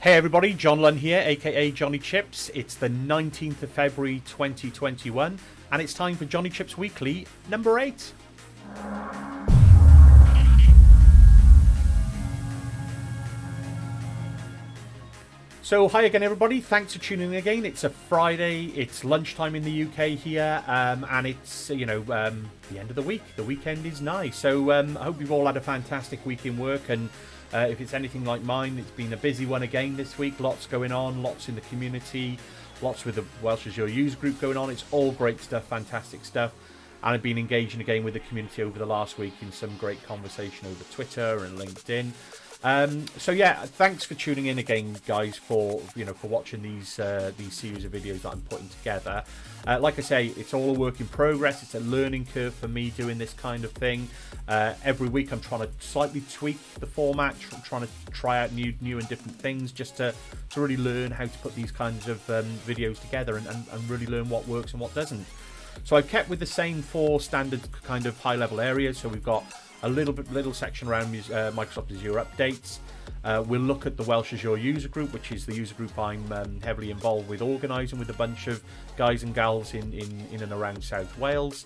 Hey everybody, John Lunn here, aka Jonnychipz. It's the 19th of February 2021 and it's time for Jonnychipz Weekly number 8. So hi again everybody, thanks for tuning in again. It's a Friday, it's lunchtime in the UK here, and it's, the end of the week. The weekend is nigh. So I hope you've all had a fantastic week in work, and if it's anything like mine, it's been a busy one again this week. Lots going on, lots in the community, lots with the Welsh Azure user group going on. It's all great stuff, fantastic stuff. And I've been engaging again with the community over the last week in some great conversation over Twitter and LinkedIn. So yeah, thanks for tuning in again, guys, for watching these series of videos that I'm putting together. Like I say, it's all a work in progress. It's a learning curve for me doing this kind of thing. Every week I'm trying to slightly tweak the format, trying to try out new and different things, just to really learn how to put these kinds of videos together and really learn what works and what doesn't. So I've kept with the same 4 standard kind of high-level areas. So we've got a little section around Microsoft Azure Updates. We'll look at the Welsh Azure user group, which is the user group I'm heavily involved with organising with a bunch of guys and gals in and around South Wales.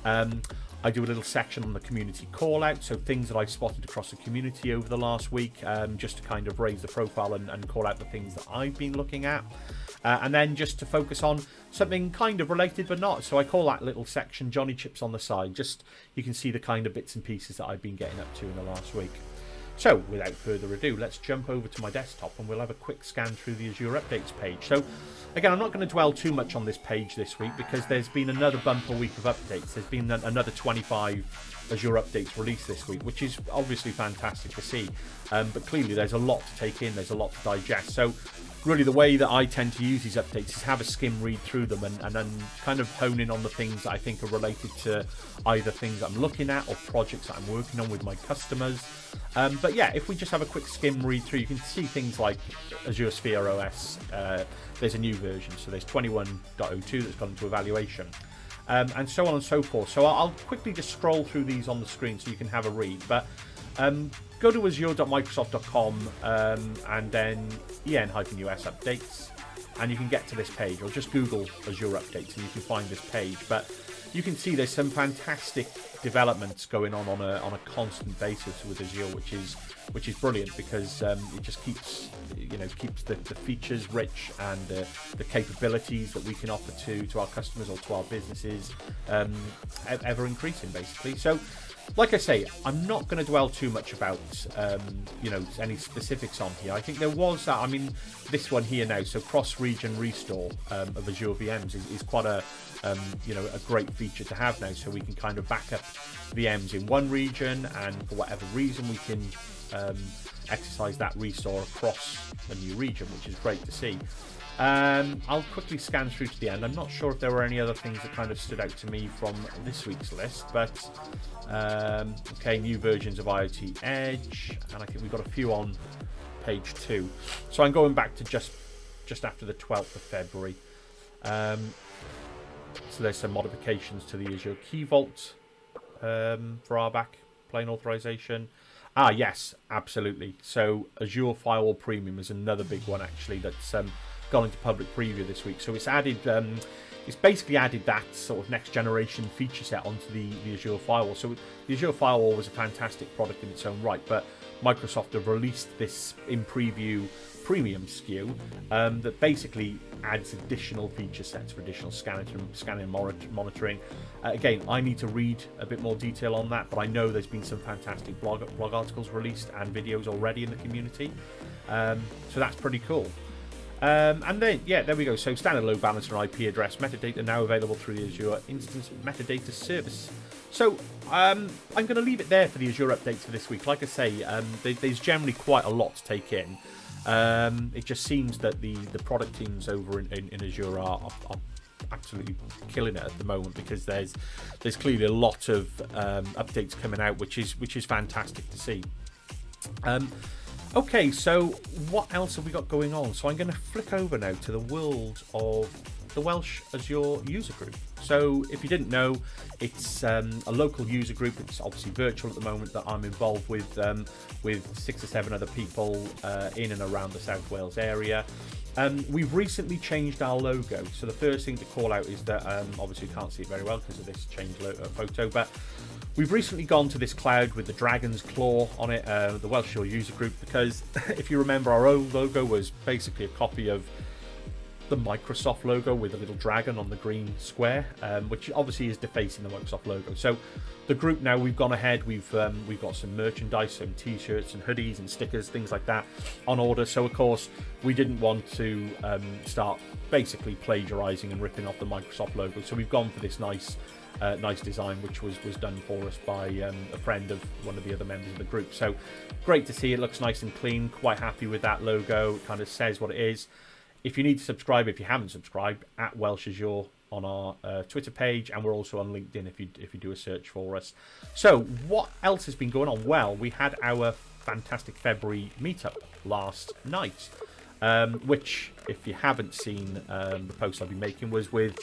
I do a little section on the community call out, so things that I've spotted across the community over the last week, just to kind of raise the profile and call out the things that I've been looking at. And then just to focus on something kind of related but not. So I call that little section Jonnychipz on the side. Just you can see the kind of bits and pieces that I've been getting up to in the last week. So without further ado, let's jump over to my desktop and we'll have a quick scan through the Azure Updates page. So again, I'm not going to dwell too much on this page this week because there's been another bumper week of updates. There's been another 25 Azure Updates released this week, which is obviously fantastic to see. But clearly there's a lot to take in, there's a lot to digest. So really the way that I tend to use these updates is have a skim read through them and then kind of hone in on the things that I think are related to either things I'm looking at or projects that I'm working on with my customers. But yeah, if we just have a quick skim read through, you can see things like Azure Sphere OS. There's a new version, so there's 21.02 that's gone into evaluation, and so on and so forth. So I'll quickly just scroll through these on the screen so you can have a read. But go to azure.microsoft.com and then en-us updates, and you can get to this page, or just Google Azure Updates and you can find this page. But you can see there's some fantastic developments going on a constant basis with Azure, which is brilliant, because it just keeps the features rich and the capabilities that we can offer to our customers or to our businesses ever increasing, basically. So like I say, I'm not going to dwell too much about any specifics on here. I think there was that. I mean, this one here now, so cross-region restore of Azure VMs is quite a great feature to have now. So we can kind of back up VMs in one region, and for whatever reason we can exercise that restore across a new region, which is great to see. I'll quickly scan through to the end. I'm not sure if there were any other things that kind of stood out to me from this week's list, but okay, new versions of IoT Edge, and I think we've got a few on page 2. So I'm going back to just after the 12th of February. So there's some modifications to the Azure Key Vault for RBAC plane authorization. Ah, yes, absolutely. So Azure Firewall Premium is another big one actually that's gone into public preview this week. So it's added, it's basically added that sort of next generation feature set onto the Azure Firewall. So the Azure Firewall was a fantastic product in its own right, but Microsoft have released this in preview premium SKU that basically adds additional feature sets for additional scanning and monitoring. Again, I need to read a bit more detail on that, but I know there's been some fantastic blog articles released and videos already in the community, so that's pretty cool. And then, yeah, there we go. So standard load balancer and IP address metadata now available through the Azure Instance Metadata Service. So I'm going to leave it there for the Azure updates for this week. Like I say, there's generally quite a lot to take in. It just seems that the product teams over in Azure are absolutely killing it at the moment, because there's clearly a lot of updates coming out, which is fantastic to see. Okay, so what else have we got going on? So I'm going to flick over now to the world of the Welsh Azure user group. So if you didn't know, it's a local user group. It's obviously virtual at the moment that I'm involved with 6 or 7 other people in and around the South Wales area. We've recently changed our logo. So the first thing to call out is that obviously you can't see it very well because of this changed photo, but we've recently gone to this cloud with the dragon's claw on it, the Welsh Azure user group, because if you remember, our old logo was basically a copy of the Microsoft logo with a little dragon on the green square, which obviously is defacing the Microsoft logo. So the group now, we've gone ahead, we've got some merchandise, some t-shirts and hoodies and stickers, things like that on order. So of course we didn't want to start basically plagiarizing and ripping off the Microsoft logo, so we've gone for this nice design, which was done for us by a friend of one of the other members of the group. So great to see. It looks nice and clean. Quite happy with that logo. It kind of says what it is. If you need to subscribe, if you haven't subscribed, at Welsh Azure on our Twitter page, and we're also on LinkedIn if you do a search for us. So what else has been going on? Well, we had our fantastic February meetup last night, which, if you haven't seen the post I've been making, was with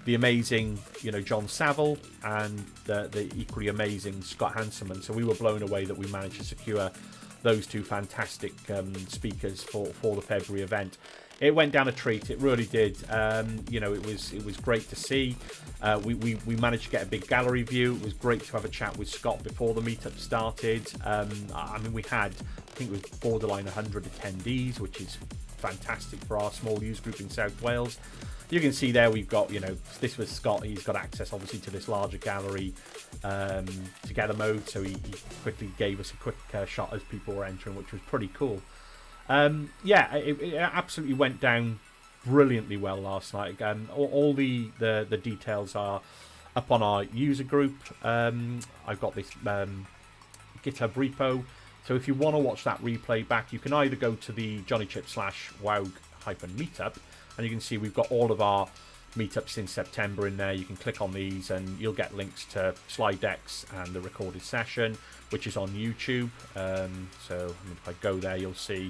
the amazing, John Saville and the equally amazing Scott Hanselman. So we were blown away that we managed to secure those 2 fantastic speakers for the February event. It went down a treat. It really did. It was great to see. We managed to get a big gallery view. It was great to have a chat with Scott before the meetup started. I mean, we had, I think it was borderline 100 attendees, which is fantastic for our small user group in South Wales. You can see there we've got, this was Scott. He's got access obviously to this larger gallery together mode, so he quickly gave us a quick shot as people were entering, which was pretty cool. It absolutely went down brilliantly well last night. All the details are up on our user group. I've got this GitHub repo, so if you want to watch that replay back, you can either go to the Jonnychipz/WOW-meetup, and you can see we've got all of our meetups since September in there. You can click on these and you'll get links to slide decks and the recorded session, which is on YouTube. So if I go there, you'll see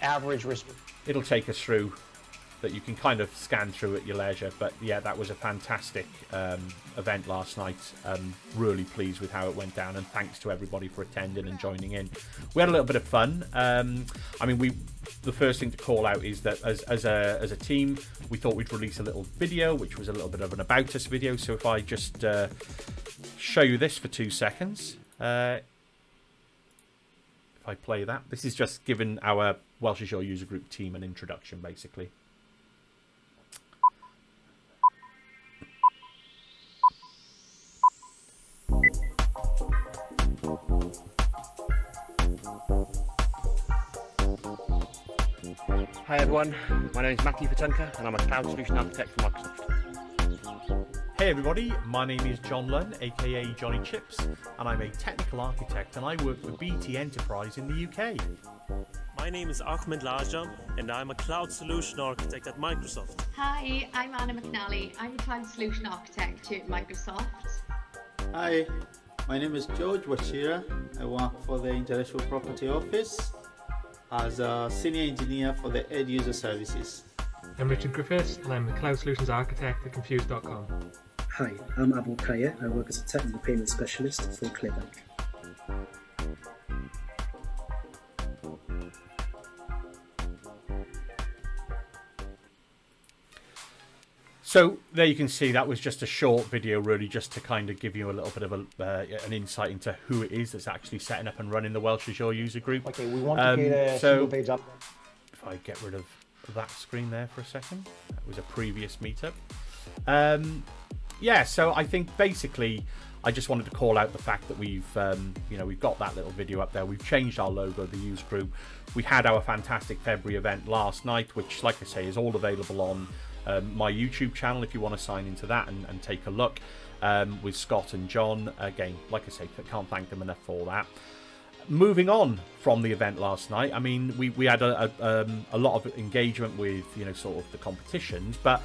average it'll take us through that. You can kind of scan through at your leisure. But yeah, that was a fantastic event last night. Really pleased with how it went down, and thanks to everybody for attending and joining in. We had a little bit of fun. I mean, the first thing to call out is that as a team, we thought we'd release a little video, which was a little bit of an about us video. So if I just show you this for 2 seconds, if I play that, this is just giving our Welsh Azure user group team an introduction, basically. Hi everyone, my name is Matthew Patunka and I'm a Cloud Solution Architect for Microsoft. Hey everybody, my name is John Lunn, aka Jonnychipz, and I'm a technical architect and I work for BT Enterprise in the UK. My name is Ahmed Lajam and I'm a Cloud Solution Architect at Microsoft. Hi, I'm Anna McNally. I'm a Cloud Solution Architect at Microsoft. Hi, my name is George Wachira. I work for the Intellectual Property Office as a Senior Engineer for the Ed User Services. I'm Richard Griffiths and I'm the Cloud Solutions Architect at Confused.com. Hi, I'm Abul Kaya. I work as a Technical Payment Specialist for ClearBank. So there you can see that was just a short video, really, just to kind of give you a little bit of an insight into who it is that's actually setting up and running the Welsh Azure user group. Okay, we want to get a single page up. If I get rid of that screen there for a second, that was a previous meetup. Yeah, so I think basically I just wanted to call out the fact that we've we've got that little video up there. We've changed our logo, the user group. We had our fantastic February event last night, which, like I say, is all available on my YouTube channel if you want to sign into that and take a look with Scott and John. Again, like I say, can't thank them enough for that. Moving on from the event last night, I mean, we had a lot of engagement with sort of the competitions, but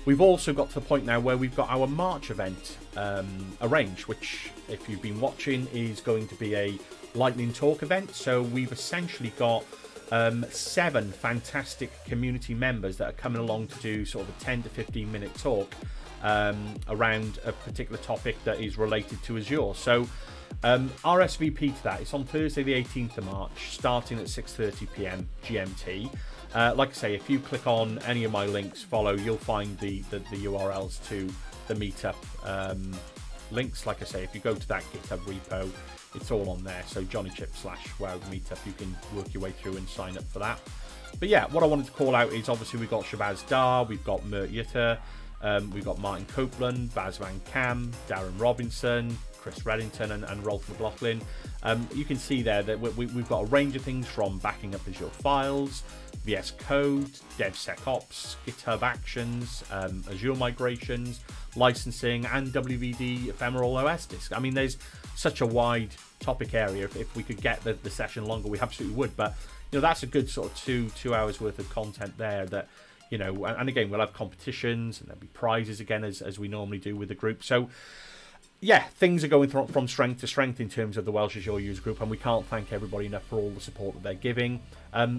we've also got to the point now where we've got our March event arranged, which, if you've been watching, is going to be a lightning talk event. So we've essentially got 7 fantastic community members that are coming along to do sort of a 10 to 15 minute talk around a particular topic that is related to Azure. So RSVP to that. It's on Thursday the 18th of March, starting at 6:30 p.m. GMT. Like I say, if you click on any of my links, follow, you'll find the URLs to the meetup links. Like I say, if you go to that GitHub repo, it's all on there. So Jonnychipz/wow meetup, you can work your way through and sign up for that. But yeah, what I wanted to call out is obviously we've got Shabazz Dar, we've got Mert Yutter, we've got Martin Copeland, Baz Van Cam, Darren Robinson, Chris Reddington and Rolf McLaughlin. You can see there that we've got a range of things from backing up Azure files, VS Code, DevSecOps, GitHub Actions, Azure migrations, licensing, and WVD ephemeral OS disk. I mean, there's such a wide topic area. If we could get the session longer, we absolutely would. But you know, that's a good sort of two hours worth of content there. That, you know, and again, we'll have competitions and there'll be prizes again as we normally do with the group. So yeah, things are going from strength to strength in terms of the Welsh Azure user group, and we can't thank everybody enough for all the support that they're giving.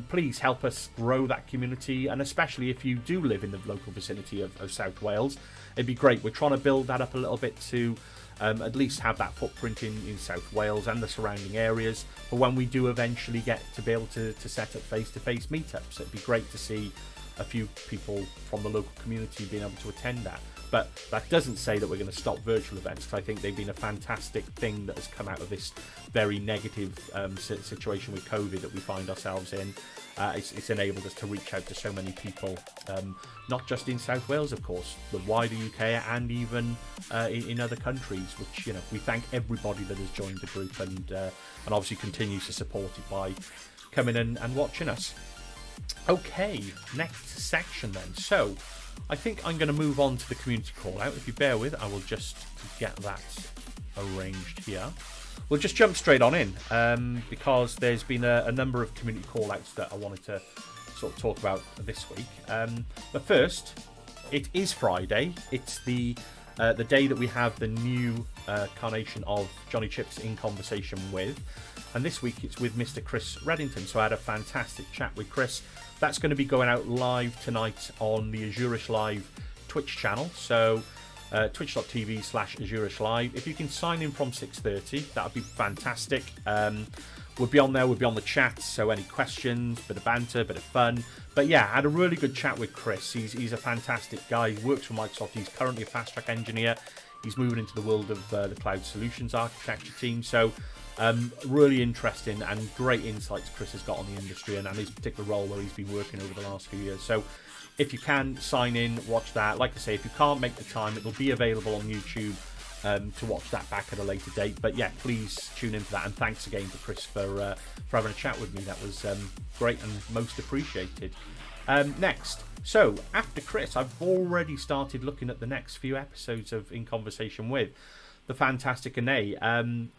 Please help us grow that community, and especially if you do live in the local vicinity of South Wales, it'd be great. We're trying to build that up a little bit to at least have that footprint in South Wales and the surrounding areas for when we do eventually get to be able to set up face-to-face meetups. It'd be great to see a few people from the local community being able to attend that. But that doesn't say that we're going to stop virtual events, because I think they've been a fantastic thing that has come out of this very negative situation with COVID that we find ourselves in. It's enabled us to reach out to so many people, not just in South Wales, of course, the wider UK and even in other countries, which, you know, we thank everybody that has joined the group and obviously continues to support it by coming in and watching us. Okay, next section then. So I think I'm going to move on to the community call out. If you bear with, I will just get that arranged here. We'll just jump straight on in because there's been a number of community call outs that I wanted to sort of talk about this week. But first, it is Friday. It's the day that we have the new carnation of Jonnychipz in conversation with. And this week it's with Mr. Chris Reddington. So I had a fantastic chat with Chris. That's going to be going out live tonight on the Azurish Live Twitch channel. So twitch.tv/Azurish Live. If you can sign in from 6:30, that would be fantastic. We'll be on there, we'll be on the chat. So any questions, bit of banter, bit of fun. But yeah, I had a really good chat with Chris. He's a fantastic guy. He works for Microsoft. He's currently a fast track engineer. He's moving into the world of the cloud solutions architecture team. So really interesting and great insights Chris has got on the industry and his particular role where he's been working over the last few years. So if you can, sign in, watch that. Like I say, if you can't make the time, it'll be available on YouTube to watch that back at a later date. But yeah, please tune into that. And thanks again to Chris for having a chat with me. That was great and most appreciated. Next, so after Chris, I've already started looking at the next few episodes of In Conversation with the fantastic Anay.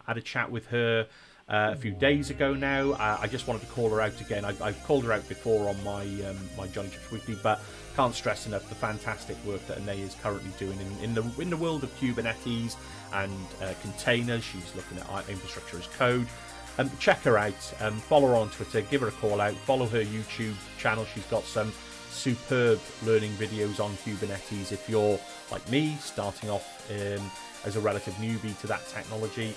Had a chat with her a few days ago now. I just wanted to call her out again. I've called her out before on my my Jonnychipz Weekly, but can't stress enough the fantastic work that Anay is currently doing in the world of Kubernetes and containers. She's looking at infrastructure as code. Check her out. Follow her on Twitter. Give her a call out. Follow her YouTube channel. She's got some superb learning videos on Kubernetes. If you're like me, starting off as a relative newbie to that technology,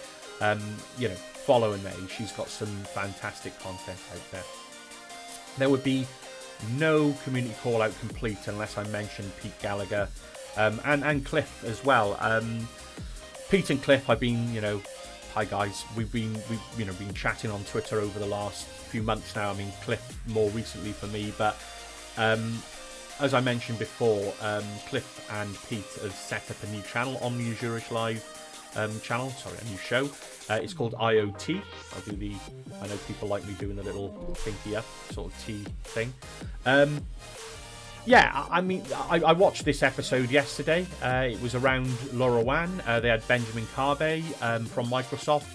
you know, follow Anay. She's got some fantastic content out there. There would be no community call out complete unless I mentioned Pete Gallagher and Cliff as well. Pete and Cliff, I've been, you know, hi guys, we've been chatting on Twitter over the last few months now. I mean, Cliff more recently for me, but as I mentioned before, Cliff and Pete have set up a new channel on the Azurish Live channel, sorry, a new show. It's called IoT. I know people like me doing the little thinky up sort of T thing. yeah, I mean, I watched this episode yesterday. It was around LoRaWAN. They had Benjamin Carbe from Microsoft.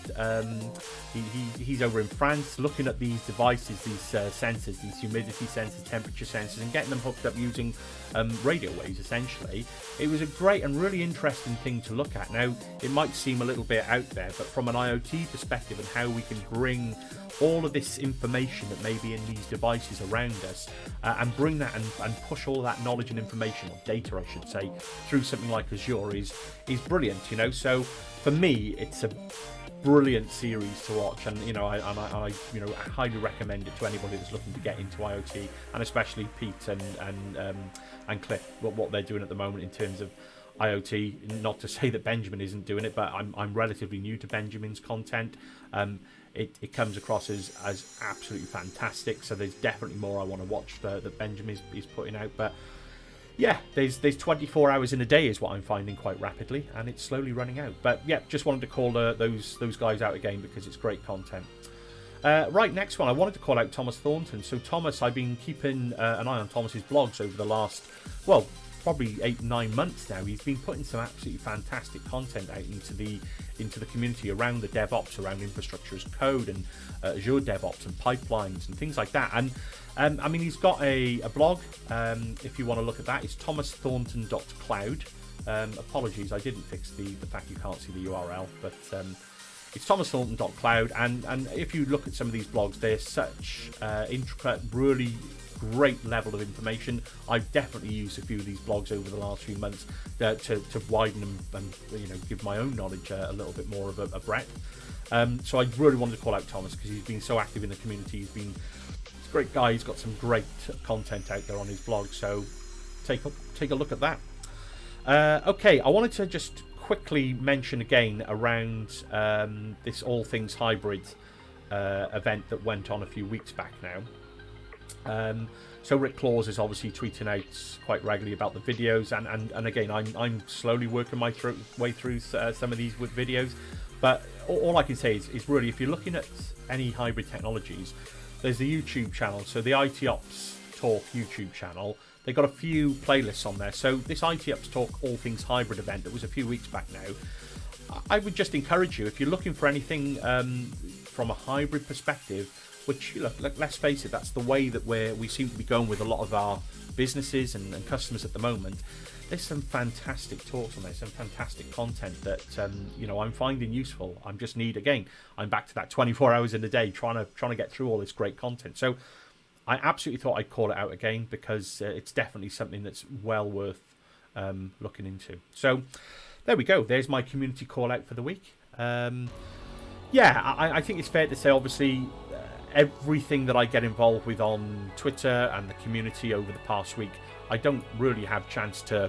He's over in France looking at these devices, these sensors, these humidity sensors, temperature sensors, and getting them hooked up using radio waves, essentially. It was a great and really interesting thing to look at. Now, it might seem a little bit out there, but from an IoT perspective and how we can bring all of this information that may be in these devices around us and bring that and push all that knowledge and information, or data I should say, through something like Azure is brilliant, you know. So for me, it's a brilliant series to watch, and you know, I highly recommend it to anybody that's looking to get into IoT, and especially Pete and Cliff, what they're doing at the moment in terms of IoT. Not to say that Benjamin isn't doing it, but I'm relatively new to Benjamin's content. It comes across as absolutely fantastic, so there's definitely more I want to watch that Benjamin is putting out. But yeah, there's 24 hours in a day is what I'm finding quite rapidly, and it's slowly running out. But yeah, just wanted to call those guys out again because it's great content. Right, next one, I wanted to call out Thomas Thornton. So Thomas, I've been keeping an eye on Thomas's blogs over the last, well, probably 8-9 months now. He's been putting some absolutely fantastic content out into the community around the DevOps, around infrastructure as code, and Azure DevOps and pipelines and things like that. And I mean, he's got a blog. If you want to look at that, it's thomasthornton.cloud. Apologies, I didn't fix the fact you can't see the URL, but it's thomasthornton.cloud. And if you look at some of these blogs, they're such intricate, really great level of information. I've definitely used a few of these blogs over the last few months to widen them and you know, give my own knowledge a little bit more of a breadth. So I really wanted to call out Thomas because he's been so active in the community. He's a great guy. He's got some great content out there on his blog. So take a look at that. Okay, I wanted to just quickly mention again around this All Things Hybrid event that went on a few weeks back now. So Rick Claus is obviously tweeting out quite regularly about the videos, and again, I'm slowly working my way through some of these videos, but all I can say is really, if you're looking at any hybrid technologies, there's the YouTube channel. So the IT Ops Talk YouTube channel, they've got a few playlists on there. So this IT Ops Talk All Things Hybrid event that was a few weeks back now, I would just encourage you, if you're looking for anything from a hybrid perspective, which, look, let's face it, that's the way that we seem to be going with a lot of our businesses and customers at the moment. There's some fantastic talks on there, some fantastic content that you know, I'm finding useful. I'm back to that 24 hours in a day trying to get through all this great content. So I absolutely thought I'd call it out again because it's definitely something that's well worth looking into. So there we go. There's my community call out for the week. Yeah, I think it's fair to say, obviously, everything that I get involved with on Twitter and the community over the past week, I don't really have a chance to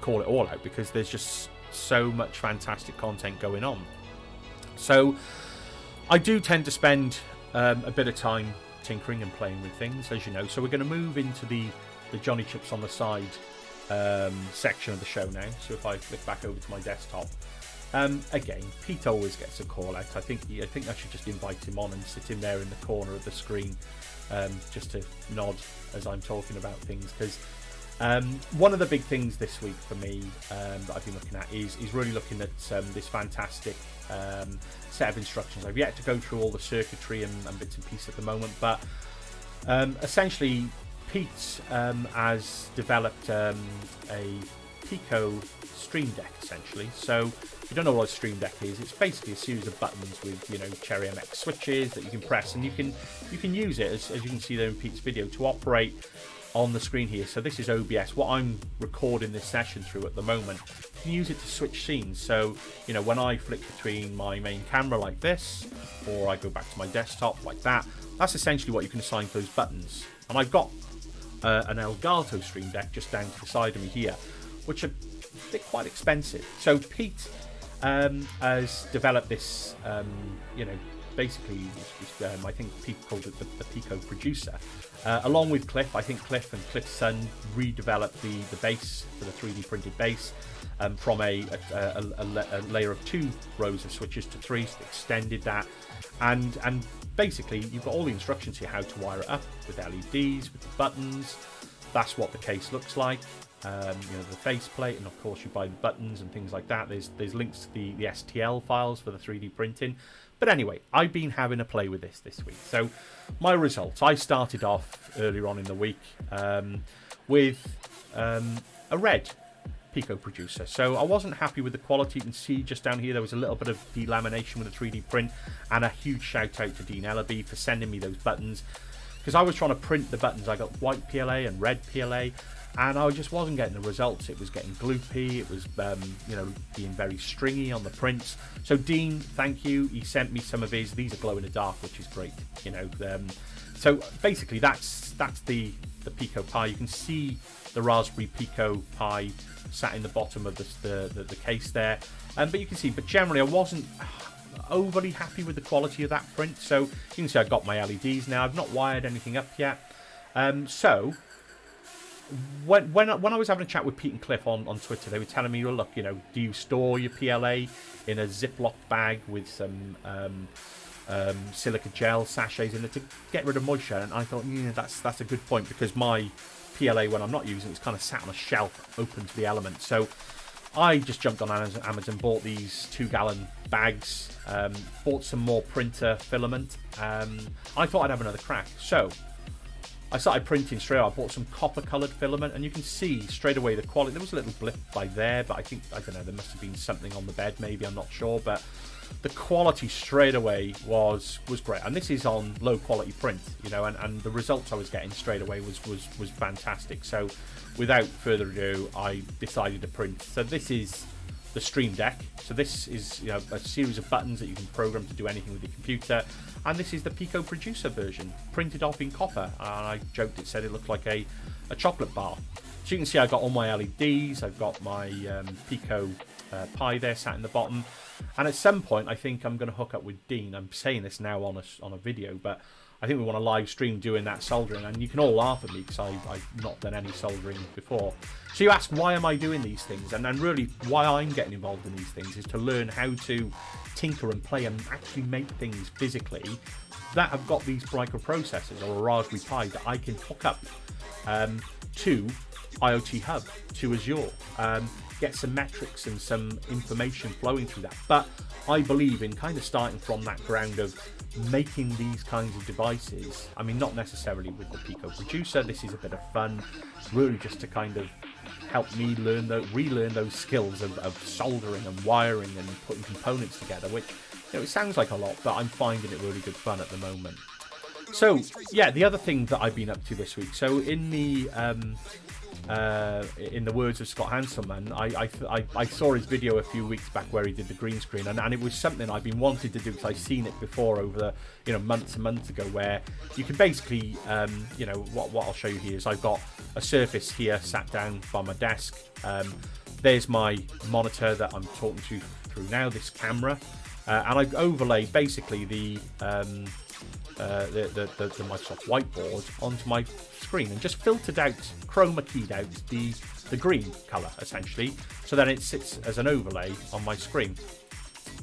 call it all out because there's just so much fantastic content going on. So I do tend to spend a bit of time tinkering and playing with things, as you know. So we're going to move into the Jonnychipz on the side section of the show now. So if I flick back over to my desktop, again, Pete always gets a call out. I think I should just invite him on and sit him there in the corner of the screen, just to nod as I'm talking about things. Because one of the big things this week for me that I've been looking at is really looking at this fantastic set of instructions. I've yet to go through all the circuitry and bits and pieces at the moment, but essentially Pete has developed a Pico Stream Deck, essentially. So if you don't know what a Stream Deck is, it's basically a series of buttons with, you know, Cherry MX switches that you can press, and you can use it, as you can see there in Pete's video, to operate on the screen here. So this is OBS, what I'm recording this session through at the moment. You can use it to switch scenes. So, you know, when I flick between my main camera like this, or I go back to my desktop like that, that's essentially what you can assign to those buttons. And I've got an Elgato Stream Deck just down to the side of me here, which are quite expensive. So Pete has developed this, you know, basically, I think Pete called it the Pico Producer. Along with Cliff, I think Cliff and Cliff's son redeveloped the base for the 3D printed base from a layer of 2 rows of switches to 3, so extended that, and basically you've got all the instructions here how to wire it up with LEDs, with the buttons, that's what the case looks like. You know, the faceplate, and of course you buy the buttons and things like that. There's links to the STL files for the 3D printing. But anyway, I've been having a play with this week. So my results, I started off earlier on in the week with a red Pico producer. So I wasn't happy with the quality. You can see just down here there was a little bit of delamination with the 3D print, and a huge shout out to Dean Ellaby for sending me those buttons, because I was trying to print the buttons. I got white PLA and red PLA, and I just wasn't getting the results. It was getting gloopy. It was you know, being very stringy on the prints. So Dean, thank you. He sent me some of his. These are glow in the dark, which is great. You know, so basically that's the Pico Pi. You can see the Raspberry Pico Pi sat in the bottom of the case there, but you can see, but generally I wasn't overly happy with the quality of that print. So you can see I got my LEDs now. I've not wired anything up yet. So when I was having a chat with Pete and Cliff on Twitter, they were telling me, well, look, you know, do you store your PLA in a Ziploc bag with some silica gel sachets in it to get rid of moisture? And I thought, yeah, that's a good point, because my PLA, when I'm not using it, it's kind of sat on a shelf open to the elements. So I just jumped on Amazon, bought these 2-gallon bags, bought some more printer filament. I thought I'd have another crack, so I started printing straight away. I bought some copper coloured filament, and you can see straight away the quality. There was a little blip by there, but I don't know, there must have been something on the bed, maybe, I'm not sure, but the quality straight away was great. And this is on low quality print, you know, and the results I was getting straight away was fantastic. So without further ado, I decided to print. So this is the Stream Deck. So this is, you know, a series of buttons that you can program to do anything with your computer. And this is the Pico Producer version, printed off in copper. And I joked, it said it looked like a chocolate bar. So you can see I got all my LEDs, I've got my Pico Pi there sat in the bottom. And at some point, I think I'm going to hook up with Dean. I'm saying this now on a video, but I think we want to live stream doing that soldering. And you can all laugh at me because I've not done any soldering before. So you ask, why am I doing these things? And really, why I'm getting involved in these things is to learn how to tinker and play and actually make things physically that have got these microprocessors or a Raspberry Pi that I can hook up to IoT Hub, to Azure. Get some metrics and some information flowing through that. But I believe in kind of starting from that ground of making these kinds of devices. I mean, not necessarily with the Pico Producer. This is a bit of fun, really, just to kind of help me relearn those skills of soldering and wiring and putting components together, which, you know, it sounds like a lot, but I'm finding it really good fun at the moment. So yeah, the other thing that I've been up to this week, so in the words of Scott Hanselman, I saw his video a few weeks back where he did the green screen, and it was something I've been wanting to do because I've seen it before over the, you know, months and months ago, where you can basically, you know, what I'll show you here is I've got a Surface here sat down by my desk. There's my monitor that I'm talking to through now, this camera, and I've overlaid basically the Microsoft whiteboard onto my screen and just filtered out, chroma keyed out the green colour essentially, so that it sits as an overlay on my screen.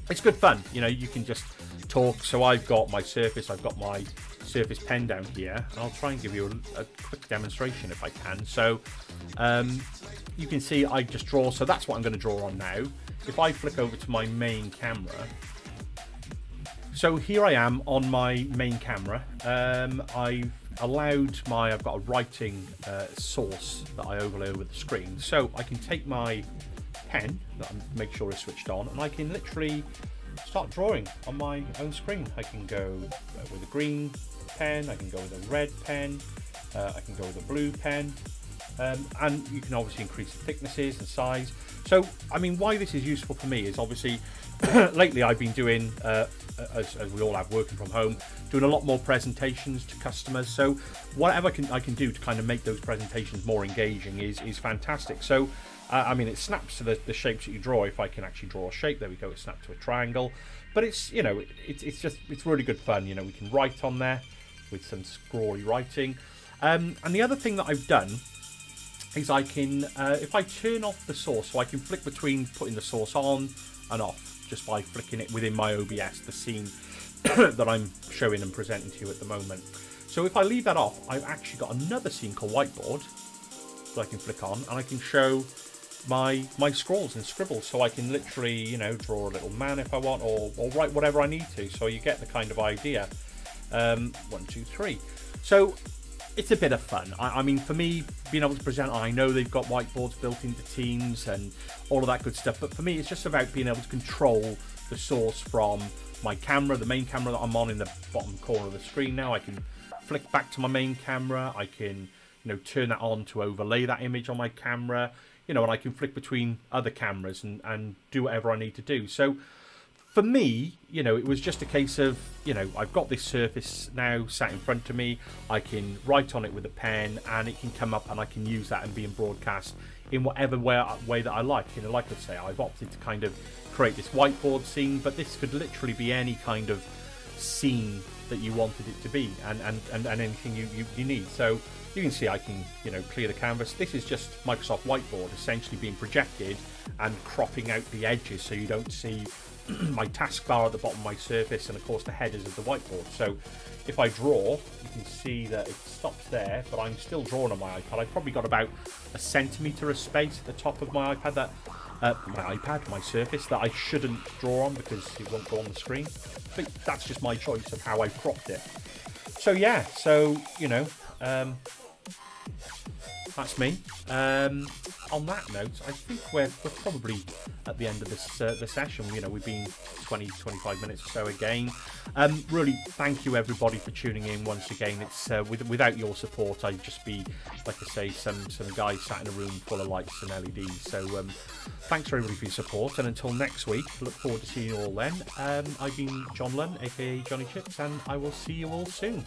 It's good fun, you know. You can just talk. So I've got my Surface, I've got my Surface Pen down here, and I'll try and give you a quick demonstration if I can. So you can see I just draw, so that's what I'm going to draw on now. If I flick over to my main camera, so here I am on my main camera. I've got a writing source that I overlay over the screen, so I can take my pen that I make sure is switched on, and I can literally start drawing on my own screen. I can go with a green pen, I can go with a red pen, I can go with a blue pen, and you can obviously increase the thicknesses and size. So, I mean, why this is useful for me is obviously lately I've been doing, as we all have, working from home, doing a lot more presentations to customers. So whatever I can do to kind of make those presentations more engaging is fantastic. So I mean, it snaps to the shapes that you draw. If I can actually draw a shape, there we go, it snapped to a triangle. But it's, you know, it's really good fun. You know, we can write on there with some scrawly writing. And the other thing that I've done is I can, if I turn off the source, so I can flick between putting the source on and off just by flicking it within my OBS, the scene that I'm showing and presenting to you at the moment. So if I leave that off, I've actually got another scene called Whiteboard, that I can flick on, and I can show my scrawls and scribbles, so I can literally, you know, draw a little man if I want, or write whatever I need to. So you get the kind of idea. 1, 2, 3. So it's a bit of fun. I mean, for me, being able to present, I know they've got whiteboards built into Teams and all of that good stuff, but for me, it's just about being able to control the source from my camera, the main camera that I'm on in the bottom corner of the screen now. I can flick back to my main camera. I can, you know, turn that on to overlay that image on my camera, you know, and I can flick between other cameras and do whatever I need to do. So for me, you know, it was just a case of, you know, I've got this surface now sat in front of me. I can write on it with a pen, and it can come up, and I can use that and be in broadcast in whatever way that I like. You know, like I say, I've opted to kind of create this whiteboard scene, but this could literally be any kind of scene that you wanted it to be, and anything you need. So you can see I can, you know, clear the canvas. This is just Microsoft Whiteboard essentially being projected and cropping out the edges so you don't see my taskbar at the bottom of my surface, and of course the headers of the whiteboard. So if I draw, you can see that it stops there, but I'm still drawing on my iPad. I've probably got about a centimetre of space at the top of my iPad, my Surface, that I shouldn't draw on because it won't go on the screen. But that's just my choice of how I cropped it. So yeah, so, you know, that's me. On that note, I think we're probably at the end of this the session. You know, we've been 20-25 minutes or so again. Really, thank you everybody for tuning in once again. It's without your support, I'd just be, like I say, some guys sat in a room full of lights and LEDs. So thanks for everybody for your support, and until next week, look forward to seeing you all then. I've been John Lunn, aka Jonnychipz, and I will see you all soon.